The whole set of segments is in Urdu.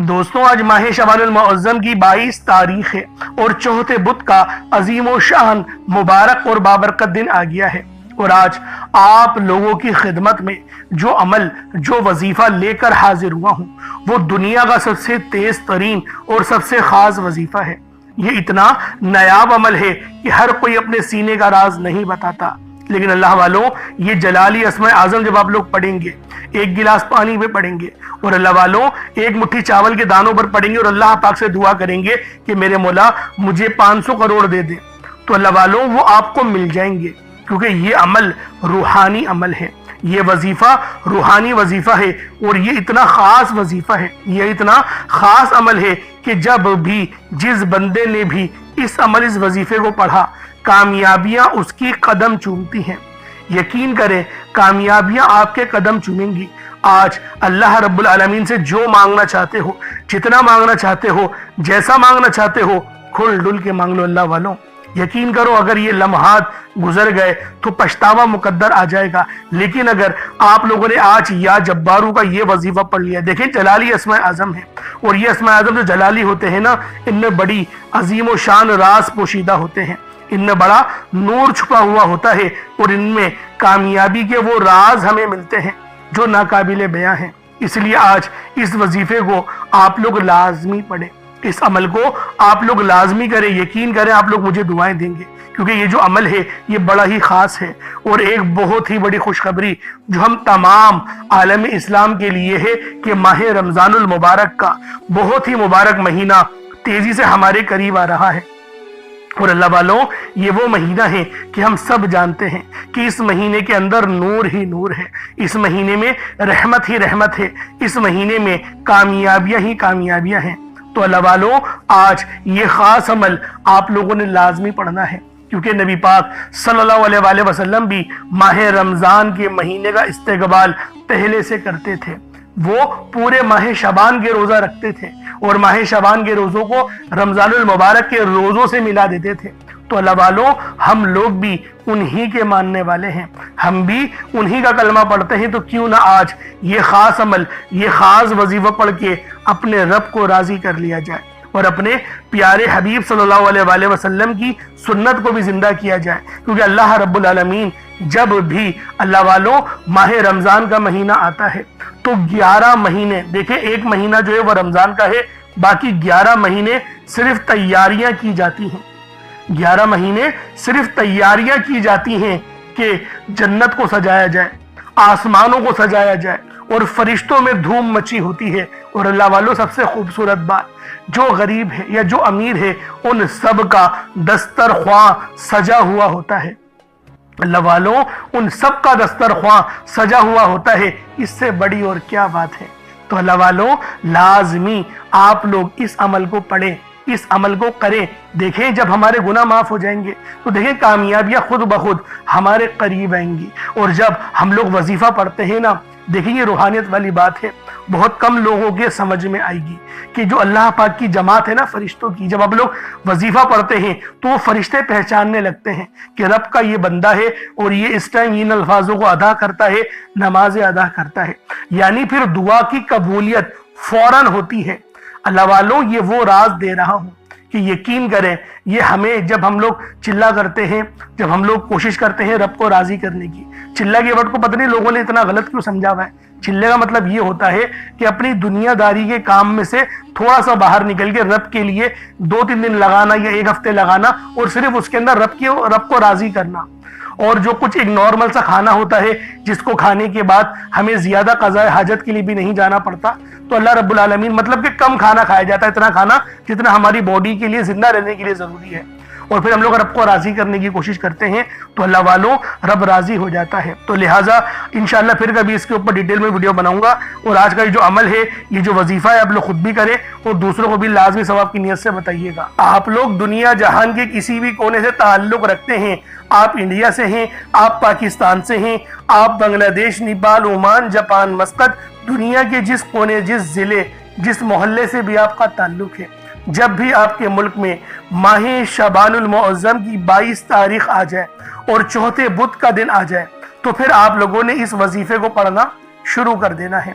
دوستوں آج ماہ شعبان المعظم کی 22 تاریخ ہے اور چوتھے بدھ کا عظیم و شان مبارک اور بابرکت دن آ گیا ہے، اور آج آپ لوگوں کی خدمت میں جو عمل جو وظیفہ لے کر حاضر ہوا ہوں وہ دنیا کا سب سے تیز ترین اور سب سے خاص وظیفہ ہے۔ یہ اتنا نایاب عمل ہے کہ ہر کوئی اپنے سینے کا راز نہیں بتاتا، لیکن اللہ والوں یہ جلالی اسماء اعظم جب آپ لوگ پڑھیں گے، ایک گلاس پانی پہ پڑھیں گے اور اللہ والوں ایک مٹھی چاول کے دانوں پر پڑھیں گے اور اللہ پاک سے دعا کریں گے کہ میرے مولا مجھے 500 کروڑ دے دے، تو اللہ والوں وہ آپ کو مل جائیں گے، کیونکہ یہ عمل روحانی عمل ہے، یہ وظیفہ روحانی وظیفہ ہے، اور یہ اتنا خاص وظیفہ ہے، یہ اتنا خاص عمل ہے کہ جب بھی جس بندے نے بھی اس وظیفے کو پڑھا کامیابیاں اس کی قدم چومتی ہیں۔ یقین کریں کامیابیاں آپ کے قدم چومیں گی۔ آج اللہ رب العالمین سے جو مانگنا چاہتے ہو، جتنا مانگنا چاہتے ہو، جیسا مانگنا چاہتے ہو، کھل ڈل کے مانگ لو اللہ والوں۔ یقین کرو اگر یہ لمحات گزر گئے تو پچھتاوا مقدر آ جائے گا، لیکن اگر آپ لوگوں نے آج یا جبارو کا یہ وظیفہ پڑھ لیا، دیکھیں جلالی اسماء اعظم ہے، اور یہ اسماء اعظم جو جلالی ہوتے ہیں نا، ان میں بڑی عظیم و شان راز پوشیدہ ہوتے ہیں، ان میں بڑا نور چھپا ہوا ہوتا ہے، اور ان میں کامیابی کے وہ راز ہمیں ملتے ہیں جو ناقابل بیاں ہیں۔ اس لیے آج اس وظیفے کو آپ لوگ لازمی پڑھیں، اس عمل کو آپ لوگ لازمی کریں۔ یقین کریں آپ لوگ مجھے دعائیں دیں گے، کیونکہ یہ جو عمل ہے یہ بڑا ہی خاص ہے، اور ایک بہت ہی بڑی خوشخبری جو ہم تمام عالم اسلام کے لیے ہے کہ ماہ رمضان المبارک کا بہت ہی مبارک مہینہ تیزی سے ہمارے قریب آ رہا ہے، اور اللہ والوں یہ وہ مہینہ ہے کہ ہم سب جانتے ہیں کہ اس مہینے کے اندر نور ہی نور ہے، اس مہینے میں رحمت ہی رحمت ہے، اس مہینے میں کامیابیاں ہی کامیابیاں ہیں۔ تو اللہ والوں آج یہ خاص عمل آپ لوگوں نے لازمی پڑھنا ہے، کیونکہ نبی پاک صلی اللہ علیہ وآلہ وسلم بھی ماہ رمضان کے مہینے کا استقبال پہلے سے کرتے تھے، وہ پورے ماہ شعبان کے روزہ رکھتے تھے، اور ماہ شعبان کے روزوں کو رمضان المبارک کے روزوں سے ملا دیتے تھے۔ تو اللہ والوں ہم لوگ بھی انہی کے ماننے والے ہیں، ہم بھی انہی کا کلمہ پڑھتے ہیں، تو کیوں نہ آج یہ خاص عمل یہ خاص وظیفہ پڑھ کے اپنے رب کو راضی کر لیا جائے، اور اپنے پیارے حبیب صلی اللہ علیہ وآلہ وسلم کی سنت کو بھی زندہ کیا جائے، کیونکہ اللہ رب العالمین جب بھی اللہ والوں ماہ رمضان کا مہینہ آتا ہے تو 11 مہینے، دیکھیں ایک مہینہ جو ہے وہ رمضان کا ہے، باقی 11 مہینے صرف تیاریاں کی جاتی ہیں، 11 مہینے صرف تیاریاں کی جاتی ہیں کہ جنت کو سجایا جائے، آسمانوں کو سجایا جائے، اور فرشتوں میں دھوم مچی ہوتی ہے، اور اللہ والوں سب سے خوبصورت بات جو غریب ہے یا جو امیر ہے ان سب کا دسترخواں سجا ہوا ہوتا ہے، اللہ والوں ان سب کا دسترخواں سجا ہوا ہوتا ہے، اس سے بڑی اور کیا بات ہے۔ تو اللہ والوں لازمی آپ لوگ اس عمل کو پڑھیں، اس عمل کو کریں، دیکھیں جب ہمارے گناہ معاف ہو جائیں گے تو دیکھیں کامیابیاں خود بخود ہمارے قریب آئیں گی، اور جب ہم لوگ وظیفہ پڑھتے ہیں نا، دیکھیں یہ روحانیت والی بات ہے، بہت کم لوگوں کے سمجھ میں آئے گی کہ جو اللہ پاک کی جماعت ہے نا فرشتوں کی، جب آپ لوگ وظیفہ پڑھتے ہیں تو وہ فرشتے پہچاننے لگتے ہیں کہ رب کا یہ بندہ ہے اور یہ اس ٹائم ان الفاظوں کو ادا کرتا ہے، نمازیں ادا کرتا ہے، یعنی پھر دعا کی قبولیت فوراً ہوتی ہے۔ اللہ والوں یہ وہ راز دے رہا ہوں کہ یقین کریں یہ ہمیں جب ہم لوگ چلا کرتے ہیں، جب ہم لوگ کوشش کرتے ہیں رب کو راضی کرنے کی، چلا کے ورڈ کو پتہ نہیں لوگوں نے اتنا غلط کیوں سمجھا ہوا ہے۔ چلے کا مطلب یہ ہوتا ہے کہ اپنی دنیا داری کے کام میں سے تھوڑا سا باہر نکل کے رب کے لیے 2-3 دن لگانا یا 1 ہفتے لگانا، اور صرف اس کے اندر رب کو راضی کرنا، اور جو کچھ ایک نارمل سا کھانا ہوتا ہے جس کو کھانے کے بعد ہمیں زیادہ قضاء حاجت کے لیے بھی نہیں جانا پڑتا، تو اللہ رب العالمین مطلب کہ کم کھانا کھایا جاتا ہے، اتنا کھانا جتنا ہماری باڈی کے لیے زندہ رہنے کے لیے ضروری ہے، اور پھر ہم لوگ رب کو راضی کرنے کی کوشش کرتے ہیں تو اللہ والوں رب راضی ہو جاتا ہے۔ تو لہٰذا انشاءاللہ پھر کبھی اس کے اوپر ڈیٹیل میں ویڈیو بناؤں گا، اور آج کا یہ جو عمل ہے یہ جو وظیفہ ہے آپ لوگ خود بھی کریں اور دوسروں کو بھی لازمی ثواب کی نیت سے بتائیے گا۔ آپ لوگ دنیا جہان کے کسی بھی کونے سے تعلق رکھتے ہیں، آپ انڈیا سے ہیں، آپ پاکستان سے ہیں، آپ بنگلہ دیش، نیپال، عمان، جاپان، مسقط، دنیا کے جس کونے، جس ضلع، جس محلے سے بھی آپ کا تعلق ہے، جب بھی آپ کے ملک میں ماہ شعبان المعظم کی 22 تاریخ آ جائے اور چوتھے بدھ کا دن آ جائے تو پھر آپ لوگوں نے اس وظیفے کو پڑھنا شروع کر دینا ہے۔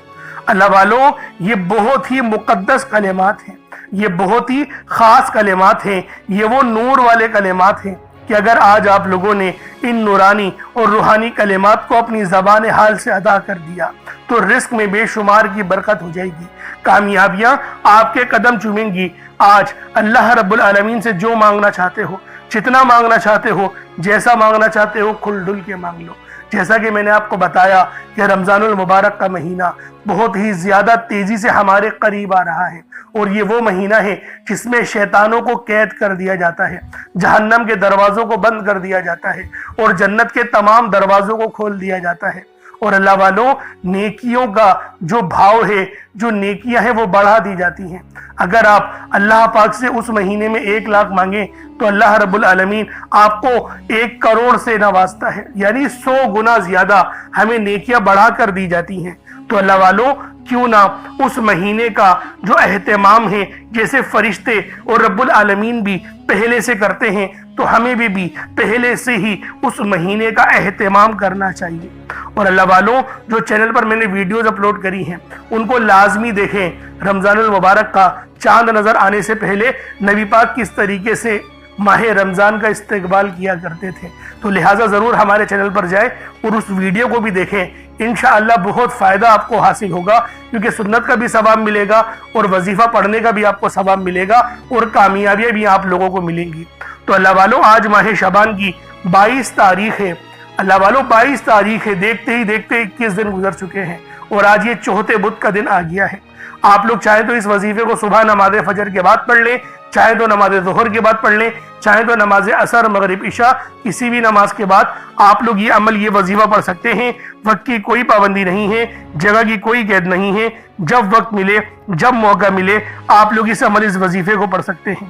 اللہ والوں یہ بہت ہی مقدس کلمات ہیں، یہ بہت ہی خاص کلمات ہیں، یہ وہ نور والے کلمات ہیں کہ اگر آج آپ لوگوں نے ان نورانی اور روحانی کلمات کو اپنی زبان حال سے ادا کر دیا تو رزق میں بے شمار کی برکت ہو جائے گی، کامیابیاں آپ کے قدم چومیں گی۔ آج اللہ رب العالمین سے جو مانگنا چاہتے ہو، جتنا مانگنا چاہتے ہو، جیسا مانگنا چاہتے ہو، کھل ڈل کے مانگ لو۔ جیسا کہ میں نے آپ کو بتایا کہ رمضان المبارک کا مہینہ بہت ہی زیادہ تیزی سے ہمارے قریب آ رہا ہے، اور یہ وہ مہینہ ہے جس میں شیطانوں کو قید کر دیا جاتا ہے، جہنم کے دروازوں کو بند کر دیا جاتا ہے، اور جنت کے تمام دروازوں کو کھول دیا جاتا ہے۔ اور اللہ والوں نیکیوں کا جو بھاؤ ہے، جو نیکیاں ہیں وہ بڑھا دی جاتی ہیں۔ اگر آپ اللہ پاک سے اس مہینے میں 1 لاکھ مانگیں تو اللہ رب العالمین آپ کو 1 کروڑ سے نوازتا ہے، یعنی 100 گنا زیادہ ہمیں نیکیاں بڑھا کر دی جاتی ہیں۔ تو اللہ والوں کیوں نہ اس مہینے کا جو اہتمام ہے، جیسے فرشتے اور رب العالمین بھی پہلے سے کرتے ہیں، تو ہمیں بھی پہلے سے ہی اس مہینے کا اہتمام کرنا چاہیے۔ اور اللہ والوں جو چینل پر میں نے ویڈیوز اپلوڈ کری ہیں ان کو لازمی دیکھیں۔ رمضان المبارک کا چاند نظر آنے سے پہلے نبی پاک کس طریقے سے ماہ رمضان کا استقبال کیا کرتے تھے، تو لہٰذا ضرور ہمارے چینل پر جائیں اور اس ویڈیو کو بھی دیکھیں۔ انشاءاللہ بہت فائدہ آپ کو حاصل ہوگا، کیونکہ سنت کا بھی ثواب ملے گا اور وظیفہ پڑھنے کا بھی آپ کو ثواب ملے گا، اور کامیابیاں بھی آپ لوگوں کو ملیں گی۔ تو اللہ والوں آج ماہ شعبان کی 22 تاریخ ہے۔ اللہ والوں 22 تاریخ ہے، دیکھتے ہی دیکھتے 21 دن گزر چکے ہیں، اور آج یہ چوتھے بدھ کا دن آ گیا ہے۔ آپ لوگ چاہے تو اس وظیفے کو صبح نماز فجر کے بعد پڑھ لیں، چاہے تو نماز ظہر کے بعد پڑھ لیں، چاہے تو نماز عصر مغرب عشاء کسی بھی نماز کے بعد آپ لوگ یہ عمل، یہ وظیفہ پڑھ سکتے ہیں۔ وقت کی کوئی پابندی نہیں ہے، جگہ کی کوئی قید نہیں ہے، جب وقت ملے، جب موقع ملے آپ لوگ اس عمل، اس وظیفے کو پڑھ سکتے ہیں۔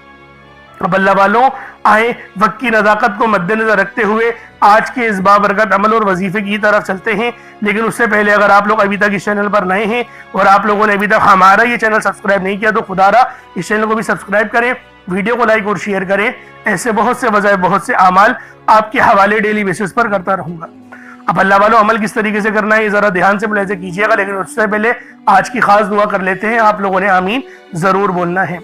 اب اللہ والوں آئیں وقت کی نزاکت کو مد نظر رکھتے ہوئے آج کے اس بابرکت عمل اور وظیفے کی طرف چلتے ہیں۔ لیکن اس سے پہلے اگر آپ لوگ ابھی تک اس چینل پر نئے ہیں اور آپ لوگوں نے ابھی تک ہمارا یہ چینل سبسکرائب نہیں کیا تو خدا را اس چینل کو بھی سبسکرائب کریں، ویڈیو کو لائک اور شیئر کریں۔ ایسے بہت سے وظائف، بہت سے اعمال آپ کے حوالے ڈیلی بیسس پر کرتا رہوں گا۔ اب اللہ والوں عمل کس طریقے سے کرنا ہے یہ ذرا دھیان سے ملاحظہ کیجیے گا، لیکن اس سے پہلے آج کی خاص دعا کر لیتے ہیں۔ آپ لوگوں نے آمین ضرور بولنا ہے۔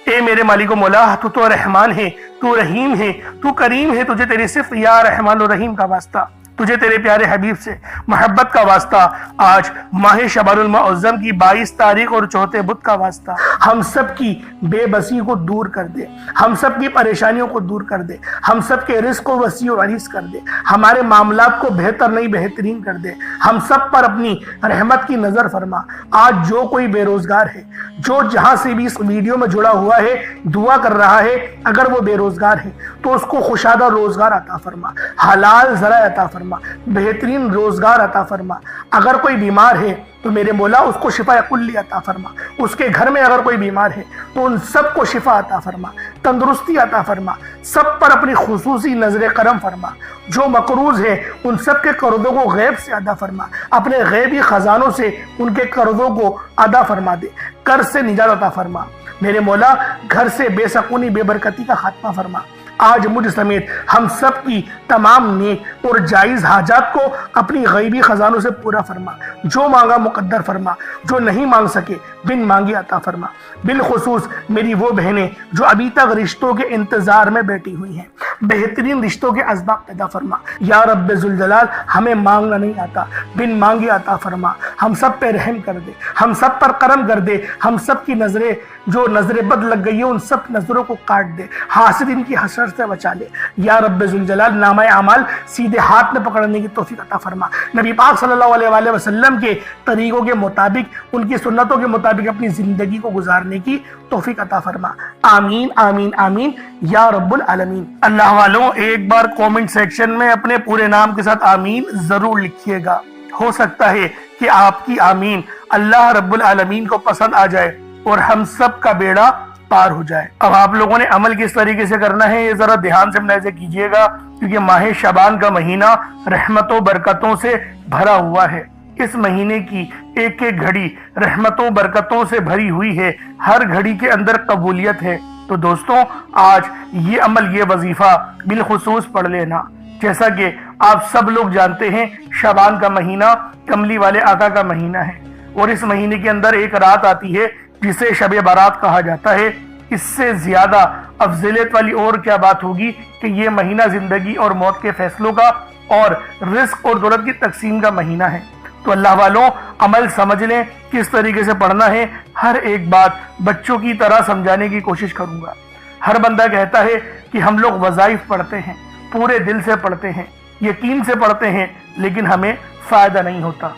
اے میرے مالک و مولا، تو رحمان ہے، تو رحیم ہے، تو کریم ہے، تجھے تیری صفت یا رحمان و رحیم کا واسطہ، تجھے تیرے پیارے حبیب سے محبت کا واسطہ، آج ماہ شعبان المعظم کی 22 تاریخ اور چوتھے بدھ کا واسطہ، ہم سب کی بے بسی کو دور کر دے، ہم سب کی پریشانیوں کو دور کر دے، ہم سب کے رزق کو وسیع و عریض کر دے، ہمارے معاملات کو بہتر نہیں بہترین کر دے، ہم سب پر اپنی رحمت کی نظر فرما۔ آج جو کوئی بے روزگار ہے، جو جہاں سے بھی اس ویڈیو میں جڑا ہوا ہے، دعا کر رہا ہے، اگر وہ بے روزگار ہے تو اس کو خوشادہ روزگار عطا فرما، حلال ذرائع عطا فرما، بہترین روزگار عطا فرما۔ اگر کوئی بیمار ہے تو میرے مولا اس کو شفا کلی عطا فرما، اس کے گھر میں اگر کوئی بیمار ہے تو ان سب کو شفا عطا فرما، تندرستی عطا فرما، سب پر اپنی خصوصی نظر کرم فرما۔ جو مقروض ہے ان سب کے قرضوں کو غیب سے ادا فرما، اپنے غیبی خزانوں سے ان کے قرضوں کو ادا فرما دے، قرض سے نجات عطا فرما۔ میرے مولا گھر سے بے سکونی، بے برکتی کا خاتمہ فرما۔ آج مجھ سمیت ہم سب کی تمام نیک اور جائز حاجات کو اپنی غیبی خزانوں سے پورا فرما، جو مانگا مقدر فرما، جو نہیں مانگ سکے بن مانگے عطا فرما۔ بالخصوص میری وہ بہنیں جو ابھی تک رشتوں کے انتظار میں بیٹھی ہوئی ہیں، بہترین رشتوں کے اسباب پیدا فرما۔ یا رب ذوالجلال ہمیں مانگنا نہیں آتا، بن مانگے عطا فرما۔ ہم سب پہ رحم کر دے، ہم سب پر کرم کر دے، ہم سب کی نظریں جو نظر بد لگ گئی ہیں ان سب نظروں کو کاٹ دے، حاسدین کی حسرت سے بچا لے۔ یا رب ذوالجلال نامہ اعمال سیدھے ہاتھ میں پکڑنے کی توفیق عطا فرما۔ نبی پاک صلی اللہ علیہ وآلہ وسلم کے طریقوں کے مطابق، ان کی سنتوں کے مطابق اپنی زندگی کو گزارنے کی توفیق عطا فرما۔ آمین آمین آمین یا رب العالمین۔ اللہ والوں ایک بار کومنٹ سیکشن میں اپنے پورے نام کے ساتھ آمین ضرور لکھیے گا، ہو سکتا ہے کہ آپ کی آمین اللہ رب العالمین کو پسند آ جائے اور ہم سب کا بیڑا پار ہو جائے۔ اب آپ لوگوں نے عمل کس طریقے سے کرنا ہے یہ ذرا دھیان سے ملاحظہ کیجیے گا، کیونکہ ماہ شعبان کا مہینہ رحمتوں برکتوں سے بھرا ہوا ہے۔ اس مہینے کی ایک ایک گھڑی رحمتوں برکتوں سے بھری ہوئی ہے، ہر گھڑی کے اندر قبولیت ہے۔ تو دوستوں آج یہ عمل، یہ وظیفہ بالخصوص پڑھ لینا۔ جیسا کہ آپ سب لوگ جانتے ہیں شعبان کا مہینہ کملی والے آقا کا مہینہ ہے۔ اور اس مہینے کے اندر ایک رات آتی ہے جسے شب برات کہا جاتا ہے۔ اس سے زیادہ افضلیت والی اور کیا بات ہوگی کہ یہ مہینہ زندگی اور موت کے فیصلوں کا اور رزق اور دولت کی تقسیم کا مہینہ ہے۔ تو اللہ والوں عمل سمجھ لیں کس طریقے سے پڑھنا ہے۔ ہر ایک بات بچوں کی طرح سمجھانے کی کوشش کروں گا۔ ہر بندہ کہتا ہے کہ ہم لوگ وظائف پڑھتے ہیں، پورے دل سے پڑھتے ہیں، یقین سے پڑھتے ہیں، لیکن ہمیں فائدہ نہیں ہوتا۔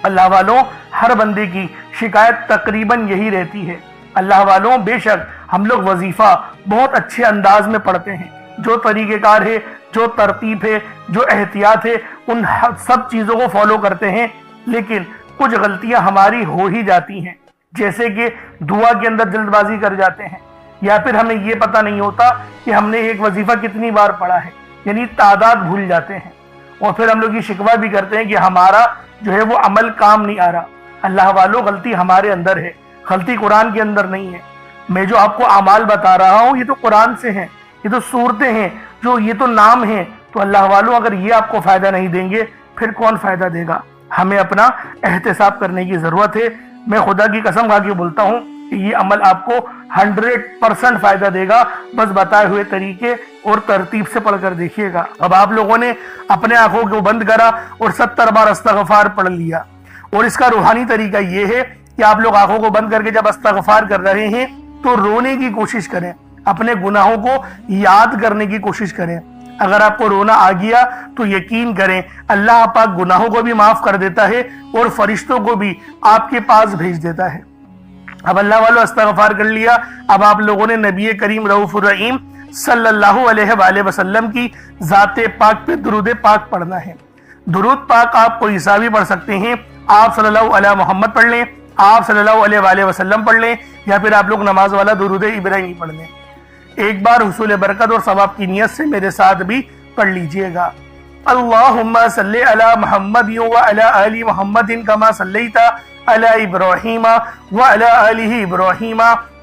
اللہ والوں ہر بندے کی شکایت تقریباً یہی رہتی ہے۔ اللہ والوں بے شک ہم لوگ وظیفہ بہت اچھے انداز میں پڑھتے ہیں، جو طریقہ کار ہے، جو ترتیب ہے، جو احتیاط ہے، ان سب چیزوں کو فالو کرتے ہیں، لیکن کچھ غلطیاں ہماری ہو ہی جاتی ہیں، جیسے کہ دعا کے اندر جلد بازی کر جاتے ہیں، یا پھر ہمیں یہ پتہ نہیں ہوتا کہ ہم نے ایک وظیفہ کتنی بار پڑھا ہے، یعنی تعداد بھول جاتے ہیں، اور پھر ہم لوگ یہ شکوہ بھی کرتے ہیں کہ ہمارا جو ہے وہ عمل کام نہیں آ رہا۔ اللہ والوں غلطی ہمارے اندر ہے، غلطی قرآن کے اندر نہیں ہے۔ میں جو آپ کو اعمال بتا رہا ہوں یہ تو قرآن سے ہیں، یہ تو صورتیں ہیں، جو یہ تو نام ہیں۔ تو اللہ والوں اگر یہ آپ کو فائدہ نہیں دیں گے پھر کون فائدہ دے گا؟ ہمیں اپنا احتساب کرنے کی ضرورت ہے۔ میں خدا کی قسم کھا کے بولتا ہوں کہ یہ عمل آپ کو 100% فائدہ دے گا، بس بتائے ہوئے طریقے اور ترتیب سے پڑھ کر دیکھیے گا۔ اب آپ لوگوں نے اپنے آنکھوں کو بند کرا اور 70 بار استغفار پڑھ لیا، اور اس کا روحانی طریقہ یہ ہے کہ آپ لوگ آنکھوں کو بند کر کے جب استغفار کر رہے ہیں تو رونے کی کوشش کریں، اپنے گناہوں کو یاد کرنے کی کوشش کریں۔ اگر آپ کو رونا آ گیا تو یقین کریں اللہ پاک گناہوں کو بھی معاف کر دیتا ہے اور فرشتوں کو بھی آپ کے پاس بھیج دیتا ہے۔ اب اللہ والوں استغفار کر لیا، اب آپ لوگوں نے نبی کریم رؤوف الرحیم صلی اللہ علیہ وآلہ وسلم کی ذات پاک پہ درود پاک پڑھنا ہے۔ درود پاک آپ کوئی حساب بھی پڑھ سکتے ہیں، آپ صلی اللہ علیہ محمد پڑھ لیں، آپ صلی اللہ علیہ وآلہ وسلم پڑھ لیں، یا پھر آپ لوگ نماز والا درود ابراہیمی پڑھ لیں۔ ایک بار حصول برکت اور ثواب کی نیت سے میرے ساتھ بھی پڑھ لیجئے گا۔ اللہم صلی علی محمد وعلی آل محمد کما صلیت علی ابراہیم وعلی آل ابراہیم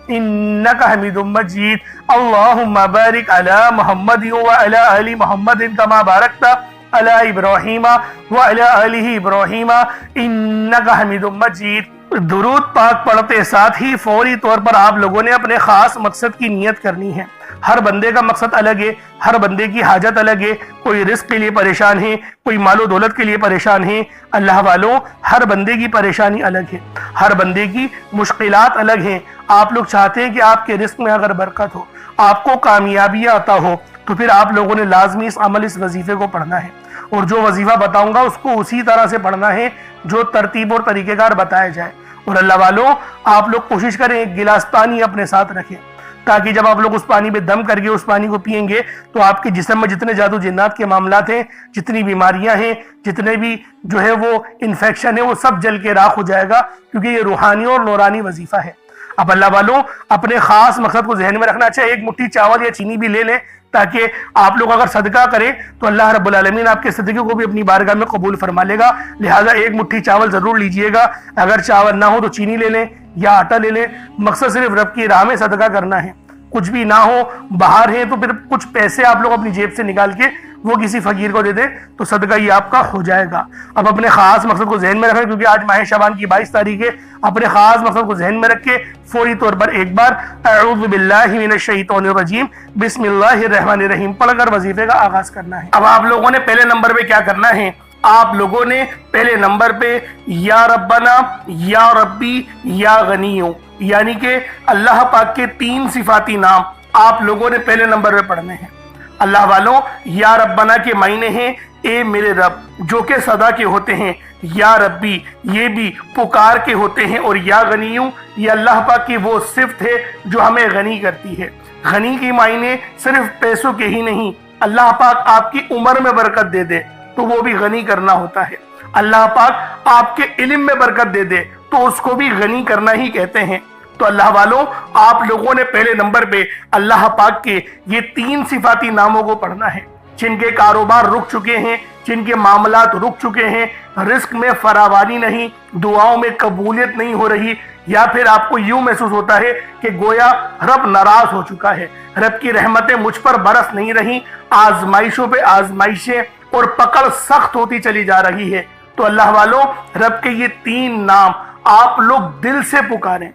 انکا حمید مجید۔ اللہم بارک علی محمد وعلی آل محمد کما بارکت علی ابراہیم وعلی آل ابراہیم انکا حمید مجید۔ درود پاک پڑھتے ساتھ ہی فوری طور پر آپ لوگوں نے اپنے خاص مقصد کی نیت کرنی ہے۔ ہر بندے کا مقصد الگ ہے، ہر بندے کی حاجت الگ ہے، کوئی رزق کے لیے پریشان ہے، کوئی مال و دولت کے لیے پریشان ہے۔ اللہ والوں ہر بندے کی پریشانی الگ ہے، ہر بندے کی مشکلات الگ ہیں۔ آپ لوگ چاہتے ہیں کہ آپ کے رزق میں اگر برکت ہو، آپ کو کامیابی عطا ہو، تو پھر آپ لوگوں نے لازمی اس عمل اس وظیفے کو پڑھنا ہے، اور جو وظیفہ بتاؤں گا اس کو اسی طرح سے پڑھنا ہے جو ترتیب اور طریقہ کار بتایا جائے۔ اور اللہ والوں آپ لوگ کوشش کریں ایک گلاس پانی اپنے ساتھ رکھیں، تاکہ جب آپ لوگ اس پانی میں دم کر کے اس پانی کو پئیں گے تو آپ کے جسم میں جتنے جادو جنات کے معاملات ہیں، جتنی بیماریاں ہیں، جتنے بھی جو ہے وہ انفیکشن ہے، وہ سب جل کے راکھ ہو جائے گا، کیونکہ یہ روحانی اور نورانی وظیفہ ہے۔ اب اللہ والوں اپنے خاص مقصد کو ذہن میں رکھنا چاہیے، ایک مٹھی چاول یا چینی بھی لے لیں، تاکہ آپ لوگ اگر صدقہ کریں تو اللہ رب العالمین آپ کے صدقے کو بھی اپنی بارگاہ میں قبول فرما لے گا۔ لہٰذا ایک مٹھی چاول ضرور لیجئے گا، اگر چاول نہ ہو تو چینی لے لیں یا آٹا لے لیں۔ مقصد صرف رب کی راہ میں صدقہ کرنا ہے، کچھ بھی نہ ہو، باہر ہے تو پھر کچھ پیسے آپ لوگ اپنی جیب سے نکال کے وہ کسی فقیر کو دے دیں تو صدقہ یہ آپ کا ہو جائے گا۔ اب اپنے خاص مقصد کو ذہن میں رکھیں، کیونکہ آج ماہ شعبان کی 22 تاریخ ہے۔ اپنے خاص مقصد کو ذہن میں رکھ کے فوری طور پر ایک بار اعوذ باللہ من الشیطان الرجیم بسم اللہ الرحمن الرحیم پڑھ کر وظیفے کا آغاز کرنا ہے۔ اب آپ لوگوں نے پہلے نمبر پہ کیا کرنا ہے؟ آپ لوگوں نے پہلے نمبر پہ یا ربنا، یا ربی، یا غنیوں، یعنی کہ اللہ پاک کے 3 صفاتی نام آپ لوگوں نے پہلے نمبر پہ پڑھنے ہیں۔ اللہ والوں یا ربنا کے معنی ہیں اے میرے رب، جو کہ صدا کے ہوتے ہیں، یا ربی یہ بھی پکار کے ہوتے ہیں، اور یا غنیوں یہ اللہ پاک کی وہ صفت ہے جو ہمیں غنی کرتی ہے۔ غنی کی معنی صرف پیسوں کے ہی نہیں، اللہ پاک آپ کی عمر میں برکت دے دے تو وہ بھی غنی کرنا ہوتا ہے۔ اللہ پاک آپ کے علم میں برکت دے دے تو اس کو بھی غنی کرنا ہی کہتے ہیں۔ تو اللہ والوں آپ لوگوں نے پہلے نمبر پہ اللہ پاک کے یہ 3 صفاتی ناموں کو پڑھنا ہے، جن کے کاروبار رک چکے ہیں، جن کے معاملات رک چکے ہیں، رزق میں فراوانی نہیں، دعاؤں میں قبولیت نہیں ہو رہی، یا پھر آپ کو یوں محسوس ہوتا ہے کہ گویا رب ناراض ہو چکا ہے، رب کی رحمتیں مجھ پر برس نہیں رہی، آزمائشوں پہ آزمائشیں اور پکڑ سخت ہوتی چلی جا رہی ہے۔ تو اللہ والوں رب کے یہ 3 نام آپ لوگ دل سے پکاریں۔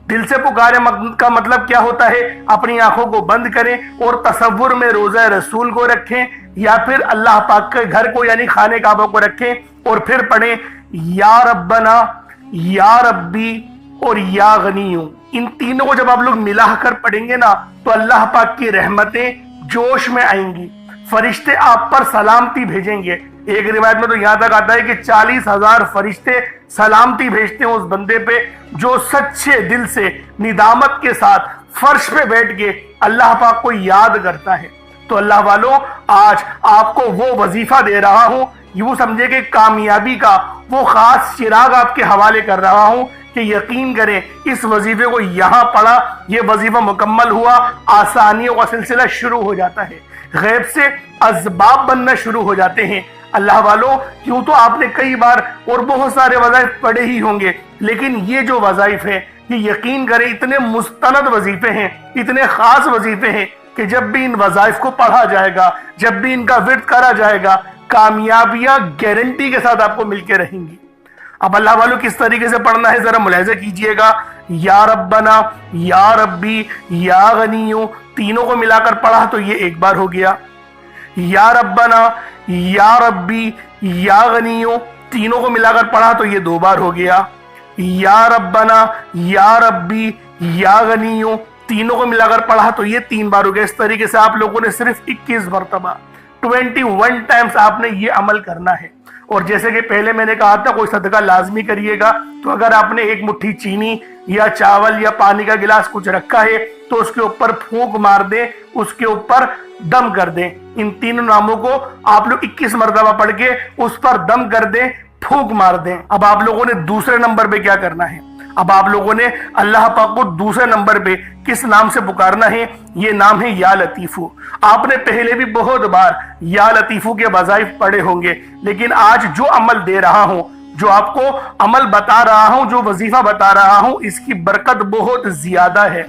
دل سے پکارے کا مطلب کیا ہوتا ہے؟ اپنی آنکھوں کو بند کریں اور تصور میں روضہ رسول کو رکھیں یا پھر اللہ پاک کے گھر کو یعنی خانہ کعبہ کو رکھیں اور پھر پڑھیں یا ربنا، یا ربی اور یا غنیوں۔ ان تینوں کو جب آپ لوگ ملا کر پڑھیں گے نا تو اللہ پاک کی رحمتیں جوش میں آئیں گی، فرشتے آپ پر سلامتی بھیجیں گے۔ ایک روایت میں تو یہاں تک آتا ہے کہ 40,000 فرشتے سلامتی بھیجتے ہیں اس بندے پہ جو سچے دل سے ندامت کے ساتھ فرش پہ بیٹھ کے اللہ پاک کو یاد کرتا ہے۔ تو اللہ والوں، آج آپ کو وہ وظیفہ دے رہا ہوں، یوں سمجھے کہ کامیابی کا وہ خاص چراغ آپ کے حوالے کر رہا ہوں کہ یقین کریں اس وظیفے کو یہاں پڑھا، یہ وظیفہ مکمل ہوا، آسانیوں کا سلسلہ شروع ہو جاتا ہے، غیب سے اسباب بننا شروع ہو جاتے ہیں۔ اللہ والوں، کیوں تو آپ نے کئی بار اور بہت سارے وظائف پڑھے ہی ہوں گے، لیکن یہ جو وظائف ہیں یہ یقین کریں اتنے مستند وظیفے ہیں، اتنے خاص وظیفے ہیں کہ جب بھی ان وظائف کو پڑھا جائے گا، جب بھی ان کا ورد کرا جائے گا، کامیابیاں گارنٹی کے ساتھ آپ کو مل کے رہیں گی۔ اب اللہ والوں کس طریقے سے پڑھنا ہے ذرا ملاحظہ کیجئے گا۔ یا ربنا، یا ربی، یا غنیوں، تینوں کو ملا کر پڑھا تو یہ ایک بار ہو گیا۔ یا ربنا، یا ربی، یا غنیوں، تینوں کو ملا کر پڑھا تو یہ 2 بار ہو گیا۔ یا ربنا، یا ربی، یا غنیوں، تینوں کو ملا کر پڑھا تو یہ 3 بار ہو گیا۔ اس طریقے سے آپ لوگوں نے صرف 21 مرتبہ 21 ٹائمز آپ نے یہ عمل کرنا ہے۔ اور جیسے کہ پہلے میں نے کہا تھا کوئی صدقہ لازمی کریے گا، تو اگر آپ نے 1 مٹھی چینی یا چاول یا پانی کا گلاس کچھ رکھا ہے تو اس کے اوپر پھونک مار دیں، اس کے اوپر دم کر دیں۔ ان 3 ناموں کو آپ لوگ 21 مرتبہ پڑھ کے اس پر دم کر دیں، پھونک مار دیں۔ اب آپ لوگوں نے دوسرے نمبر پہ کیا کرنا ہے؟ اب آپ لوگوں نے اللہ پاک کو دوسرے نمبر پہ کس نام سے پکارنا ہے؟ یہ نام ہے یا لطیفو۔ آپ نے پہلے بھی بہت بار یا لطیفو کے وظائف پڑھے ہوں گے، لیکن آج جو عمل دے رہا ہوں، جو آپ کو عمل بتا رہا ہوں، جو وظیفہ بتا رہا ہوں، اس کی برکت بہت زیادہ ہے۔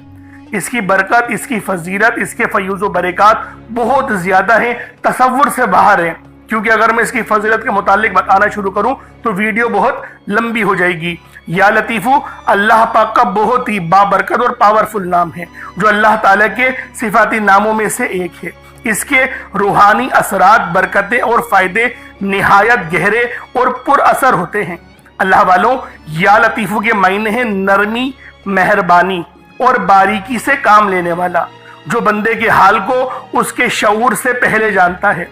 اس کی برکت، اس کی فضیلت، اس کے فیوز و برکات بہت زیادہ ہیں، تصور سے باہر ہیں۔ کیونکہ اگر میں اس کی فضیلت کے متعلق بتانا شروع کروں تو ویڈیو بہت لمبی ہو جائے گی۔ یا لطیفو اللہ پاک کا بہت ہی بابرکت اور پاورفل نام ہے، جو اللہ تعالیٰ کے صفاتی ناموں میں سے ایک ہے۔ اس کے روحانی اثرات، برکتیں اور فائدے نہایت گہرے اور پر اثر ہوتے ہیں۔ اللہ والوں، یا لطیفو کے معنی ہیں نرمی، مہربانی اور باریکی سے کام لینے والا، جو بندے کے حال کو اس کے شعور سے پہلے جانتا ہے،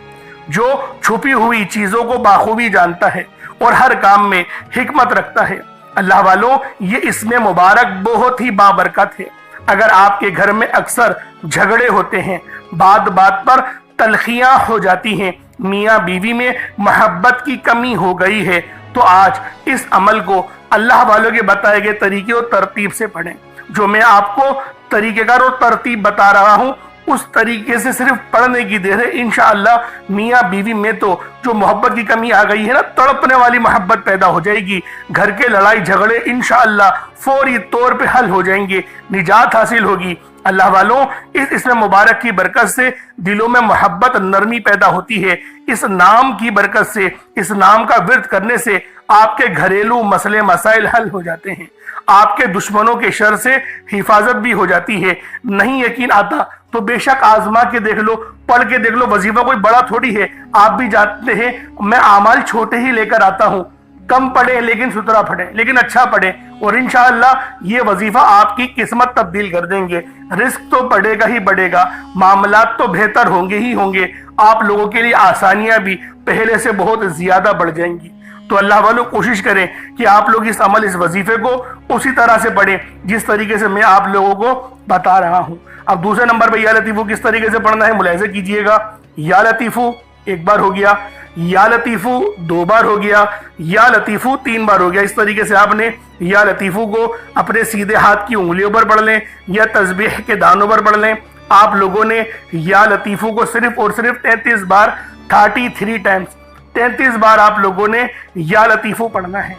جو چھپی ہوئی چیزوں کو بخوبی جانتا ہے اور ہر کام میں حکمت رکھتا ہے۔ اللہ والوں، یہ اسم مبارک بہت ہی بابرکت ہے۔ اگر آپ کے گھر میں اکثر جھگڑے ہوتے ہیں، بات بات پر تلخیاں ہو جاتی ہیں، میاں بیوی میں محبت کی کمی ہو گئی ہے، تو آج اس عمل کو اللہ والوں کے بتائے گئے طریقے اور ترتیب سے پڑھیں۔ جو میں آپ کو طریقہ کار اور ترتیب بتا رہا ہوں، اس طریقے سے صرف پڑھنے کی دیر ہے۔ انشاءاللہ میاں بیوی میں تو جو محبت کی کمی آ گئی ہے نا، تڑپنے والی محبت پیدا ہو جائے گی، گھر کے لڑائی جھگڑے انشاءاللہ فوری طور پہ حل ہو جائیں گے، نجات حاصل ہوگی۔ اللہ والوں، اس اسم مبارک کی برکت سے دلوں میں محبت، نرمی پیدا ہوتی ہے۔ اس نام کی برکت سے، اس نام کا ورد کرنے سے آپ کے گھریلو مسئلے مسائل حل ہو جاتے ہیں، آپ کے دشمنوں کے شر سے حفاظت بھی ہو جاتی ہے۔ نہیں یقین آتا تو بے شک آزما کے دیکھ لو، پڑھ کے دیکھ لو، وظیفہ کوئی بڑا تھوڑی ہے۔ آپ بھی جانتے ہیں میں اعمال چھوٹے ہی لے کر آتا ہوں، کم پڑھیں لیکن ستھرا پڑھیں، لیکن اچھا پڑھیں، اور انشاءاللہ یہ وظیفہ آپ کی قسمت تبدیل کر دیں گے۔ رزق تو بڑھے گا ہی بڑھے گا، معاملات تو بہتر ہوں گے ہی ہوں گے، آپ لوگوں کے لیے آسانیاں بھی پہلے سے بہت زیادہ بڑھ جائیں گی۔ تو اللہ والوں، کوشش کریں کہ آپ لوگ اس عمل، اس وظیفے کو اسی طرح سے پڑھیں جس طریقے سے میں آپ لوگوں کو بتا رہا ہوں۔ اب دوسرے نمبر پہ یا لطیفو کس طریقے سے پڑھنا ہے ملاحظہ کیجئے گا۔ یا لطیفو 1 بار ہو گیا، یا لطیفو 2 بار ہو گیا، یا لطیفو 3 بار ہو گیا۔ اس طریقے سے آپ نے یا لطیفو کو اپنے سیدھے ہاتھ کی انگلیوں پر پڑھ لیں یا تسبیح کے دانوں پر پڑھ لیں۔ آپ لوگوں نے یا لطیفو کو صرف اور صرف 33 بار 33 ٹائمز 33 بار آپ لوگوں نے یا لطیفو پڑھنا ہے۔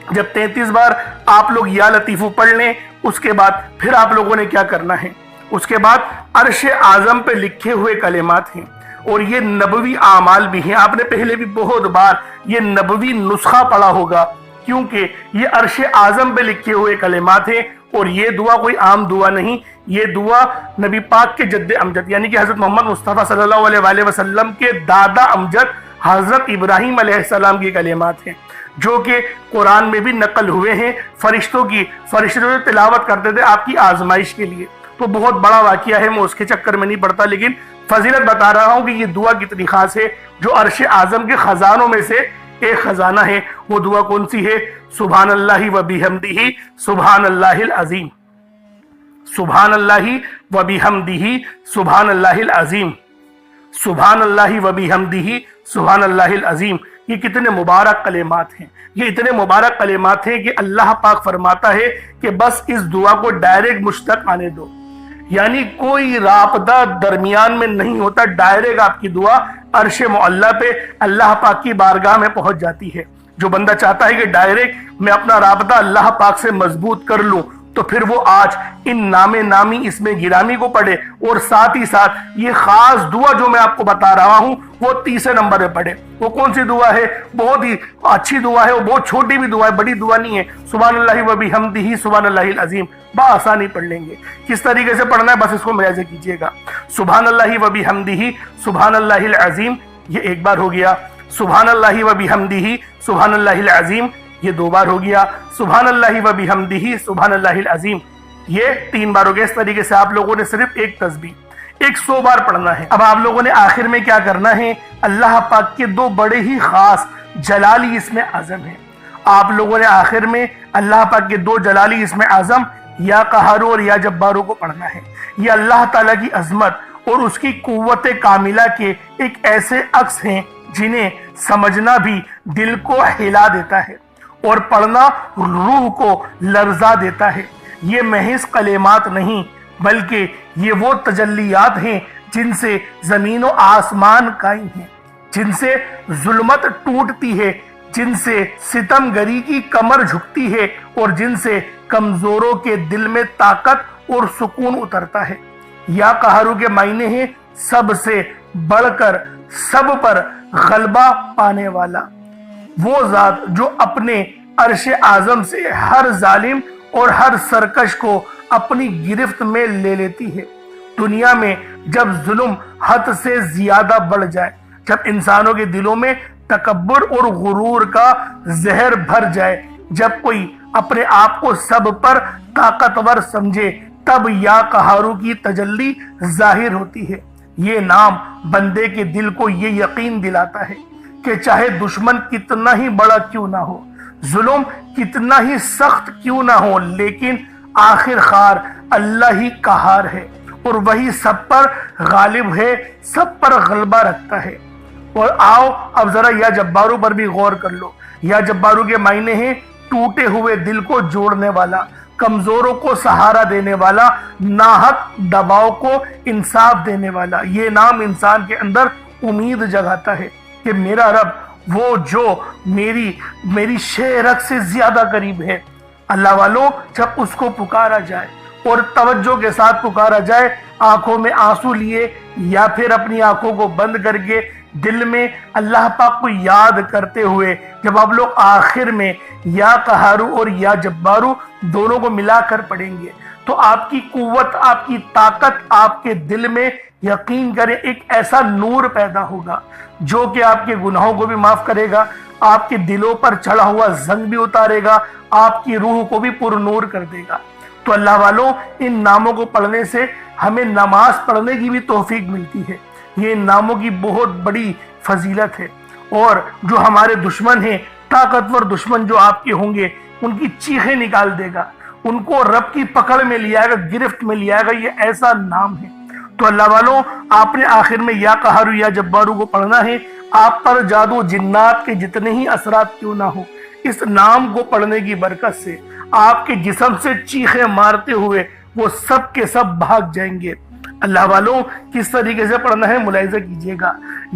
جب 33 بار آپ لوگ یا لطیفو پڑھ لیں، اس کے بعد پھر آپ لوگوں نے کیا کرنا ہے؟ اس کے بعد عرش اعظم پہ لکھے ہوئے کلمات ہیں، اور یہ نبوی اعمال بھی ہیں۔ آپ نے پہلے بھی بہت بار یہ نبوی نسخہ پڑھا ہوگا، کیونکہ یہ عرش اعظم پہ لکھے ہوئے کلمات ہیں، اور یہ دعا کوئی عام دعا نہیں، یہ دعا نبی پاک کے جد امجد یعنی کہ حضرت محمد مصطفیٰ صلی اللہ علیہ وآلہ وسلم کے دادا امجد حضرت ابراہیم علیہ السلام کی کلمات ہیں، جو کہ قرآن میں بھی نقل ہوئے ہیں فرشتوں جو تلاوت کرتے تھے آپ کی آزمائش کے لیے۔ تو بہت بڑا واقعہ ہے، میں اس کے چکر میں نہیں پڑتا، لیکن فضیلت بتا رہا ہوں کہ یہ دعا کتنی خاص ہے، جو عرش اعظم کے خزانوں میں سے ایک خزانہ ہے۔ وہ دعا کون سی ہے؟ سبحان اللہ و بحمدہ سبحان اللہ العظیم، سبحان اللہ و بحمدہ سبحان اللہ العظیم، سبحان اللہ و بحمدہ سبحان اللہ العظیم۔ یہ کتنے مبارک کلمات ہیں، یہ اتنے مبارک کلمات ہیں کہ اللہ پاک فرماتا ہے کہ بس اس دعا کو ڈائریکٹ مجھ تک آنے دو، یعنی کوئی رابطہ درمیان میں نہیں ہوتا، ڈائریکٹ آپ کی دعا عرش معلی پہ اللہ پاک کی بارگاہ میں پہنچ جاتی ہے۔ جو بندہ چاہتا ہے کہ ڈائریکٹ میں اپنا رابطہ اللہ پاک سے مضبوط کر لوں، تو پھر وہ آج ان نام نامی اس میں گرامی کو پڑھے، اور ساتھ ہی ساتھ یہ خاص دعا جو میں آپ کو بتا رہا ہوں وہ تیسرے نمبر پہ پڑھے۔ وہ کون سی دعا ہے؟ بہت ہی اچھی دعا ہے، وہ بہت چھوٹی بھی دعا ہے، بڑی دعا نہیں ہے۔ سبحان اللہ و بحمدہ سبحان اللہ العظیم بآسانی پڑھ لیں گے۔ کس طریقے سے پڑھنا ہے بس اس کو ملاحظہ کیجئے گا۔ سبحان اللہ و بحمدہ سبحان اللہ العظیم، یہ ایک بار ہو گیا۔ سبحان اللہ و بحمدہ سبحان اللہ العظیم، یہ دو بار ہو گیا۔ سبحان اللہ و بحمدہ سبحان اللہ العظیم، یہ تین بار ہو گیا۔ اس طریقے سے آپ لوگوں نے صرف ایک تسبیح 100 بار پڑھنا ہے۔ اب آپ لوگوں نے آخر میں کیا کرنا ہے؟ اللہ پاک کے دو بڑے ہی خاص جلالی اسم اعظم ہیں، آپ لوگوں نے آخر میں اللہ پاک کے دو جلالی اسم اعظم یا قہارو اور یا جبارو کو پڑھنا ہے۔ یہ اللہ تعالیٰ کی عظمت اور اس کی قوت کاملہ کے ایک ایسے عکس ہیں جنہیں سمجھنا بھی دل کو ہلا دیتا ہے اور پڑھنا روح کو لرزا دیتا ہے۔ یہ محض کلمات نہیں بلکہ یہ وہ تجلیات ہیں جن سے زمین و آسمان قائم ہیں، جن سے ظلمت ٹوٹتی ہے، جن سے ستم گری کی کمر جھکتی ہے، اور جن سے کمزوروں کے دل میں طاقت اور سکون اترتا ہے۔ یا قہرو کے معنی ہیں سب سے بڑھ کر سب پر غلبہ پانے والا، وہ ذات جو اپنے عرش اعظم سے ہر ظالم اور ہر سرکش کو اپنی گرفت میں لے لیتی ہے۔ دنیا میں جب ظلم حد سے زیادہ بڑھ جائے، جب انسانوں کے دلوں میں تکبر اور غرور کا زہر بھر جائے، جب کوئی اپنے آپ کو سب پر طاقتور سمجھے، تب یا قہارو کی تجلی ظاہر ہوتی ہے۔ یہ نام بندے کے دل کو یہ یقین دلاتا ہے کہ چاہے دشمن کتنا ہی بڑا کیوں نہ ہو، ظلم کتنا ہی سخت کیوں نہ ہو، لیکن آخر کار اللہ ہی قہار ہے، اور وہی سب پر غالب ہے، سب پر غلبہ رکھتا ہے۔ اور آؤ اب ذرا یا جبارو پر بھی غور کر لو۔ یا جبارو کے معنی ہیں ٹوٹے ہوئے دل کو جوڑنے والا، کمزوروں کو سہارا دینے والا، ناحق دباؤ کو انصاف دینے والا۔ یہ نام انسان کے اندر امید جگاتا ہے کہ میرا رب وہ جو میری شہرت سے زیادہ قریب ہے۔ اللہ والوں، جب اس کو پکارا جائے اور توجہ کے ساتھ پکارا جائے، آنکھوں میں آنسو لیے یا پھر اپنی آنکھوں کو بند کر کے دل میں اللہ پاک کو یاد کرتے ہوئے، جب آپ لوگ آخر میں یا قہارو اور یا جبارو دونوں کو ملا کر پڑھیں گے تو آپ کی قوت، آپ کی طاقت، آپ کے دل میں یقین کریں ایک ایسا نور پیدا ہوگا جو کہ آپ کے گناہوں کو بھی معاف کرے گا، آپ کے دلوں پر چڑھا ہوا زنگ بھی اتارے گا، آپ کی روح کو بھی پر نور کر دے گا۔ تو اللہ والوں، ان ناموں کو پڑھنے سے ہمیں نماز پڑھنے کی بھی توفیق ملتی ہے۔ یہ ان ناموں کی بہت بڑی فضیلت ہے، اور جو ہمارے دشمن ہیں، طاقتور دشمن جو آپ کے ہوں گے، ان کی چیخیں نکال دے گا، ان کو رب کی پکڑ میں لے آئے گا، گرفت میں لے آئے گا۔ یہ ایسا نام ہے۔ تو اللہ والوں، آپ نے آخر میں یا قہارو یا جبارو کو پڑھنا ہے۔ آپ پر جادو جنات کے جتنے ہی اثرات کیوں نہ ہو، اس نام کو پڑھنے کی برکت سے آپ کے جسم سے چیخیں مارتے ہوئے وہ سب کے سب بھاگ جائیں گے۔ اللہ والوں، کس طریقے سے پڑھنا ہے ملاحظہ کیجئے گا۔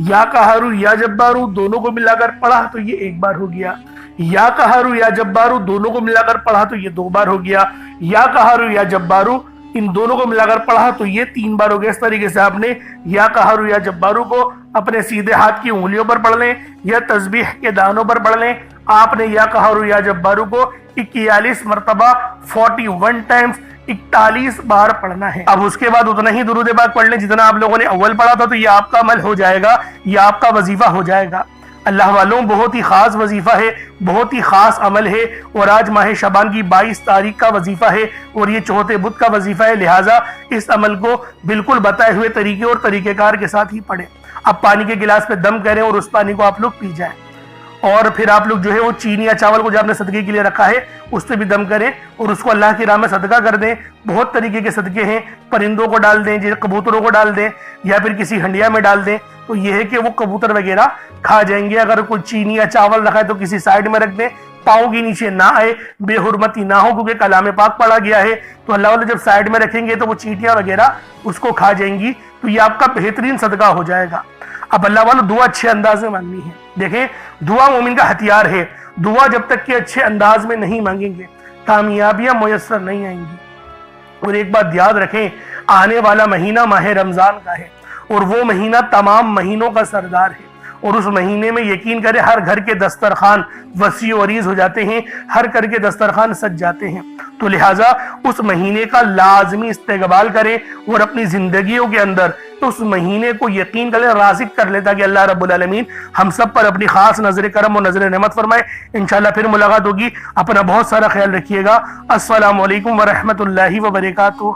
یا قہارو یا جبارو دونوں کو ملا کر پڑھا تو یہ ایک بار ہو گیا۔ یا قہارو یا جبارو دونوں کو ملا کر پڑھا تو یہ دو بار ہو گیا۔ یا قہارو یا جبارو ان دونوں کو ملا کر پڑھا تو یہ تین بار ہو گیا۔ اس طریقے سے آپ نے یا قہارو یا جبارو کو اپنے سیدھے ہاتھ کی انگلیوں پر پڑھ لیں یا تسبیح کے دانوں پر پڑھ لیں، آپ نے یا قہر یا جبار کو 41 مرتبہ 41 ٹائمز 41 بار پڑھنا ہے۔ اب اس کے بعد اتنا ہی درود پاک پڑھ لیں جتنا آپ لوگوں نے اول پڑھا تھا، تو یہ آپ کا عمل ہو جائے گا، یہ آپ کا وظیفہ ہو جائے گا۔ اللہ والوں بہت ہی خاص وظیفہ ہے، بہت ہی خاص عمل ہے، اور آج ماہ شعبان کی 22 تاریخ کا وظیفہ ہے، اور یہ چوتھے بدھ کا وظیفہ ہے، لہٰذا اس عمل کو بالکل بتائے ہوئے طریقے اور طریقہ کار کے ساتھ ہی پڑھیں۔ اب پانی کے گلاس پہ دم کریں اور اس پانی کو آپ لوگ پی جائیں، اور پھر آپ لوگ جو ہے وہ چینی یا چاول کو جو آپ نے صدقے کے لیے رکھا ہے اس پہ بھی دم کریں اور اس کو اللہ کی راہ میں صدقہ کر دیں۔ بہت طریقے کے صدقے ہیں، پرندوں کو ڈال دیں، کبوتروں کو ڈال دیں، یا پھر کسی ہنڈیا میں ڈال دیں، تو یہ ہے کہ وہ کبوتر وغیرہ کھا جائیں گے۔ اگر کوئی چینی یا چاول رکھا ہے تو کسی سائڈ میں رکھ دیں، پاؤں کے نیچے نہ آئے، بے حرمتی نہ ہو، کیونکہ کلام پاک پڑھا گیا ہے، تو اللہ والے جب سائڈ میں رکھیں گے تو وہ چیٹیاں وغیرہ اس کو کھا جائیں گی، تو یہ آپ کا بہترین صدقہ ہو جائے گا۔ اب اللہ والوں دعا اچھے انداز میں مانگنی ہے۔ دیکھیں، دعا مومن کا ہتھیار ہے، دعا جب تک کہ اچھے انداز میں نہیں مانگیں گے کامیابیاں میسر نہیں آئیں گی۔ اور ایک بات یاد رکھیں، آنے والا مہینہ ماہ رمضان کا ہے، اور وہ مہینہ تمام مہینوں کا سردار ہے، اور اس مہینے میں یقین کریں ہر گھر کے دسترخوان وسیع و عریض ہو جاتے ہیں، ہر گھر کے دسترخوان سج جاتے ہیں، تو لہٰذا اس مہینے کا لازمی استقبال کریں، اور اپنی زندگیوں کے اندر اس مہینے کو یقین کریں، رازق کر لیں، تاکہ اللہ رب العالمین ہم سب پر اپنی خاص نظر کرم اور نظر نعمت فرمائے۔ انشاءاللہ پھر ملاقات ہوگی، اپنا بہت سارا خیال رکھیے گا۔ السلام علیکم ورحمۃ اللہ وبرکاتہ۔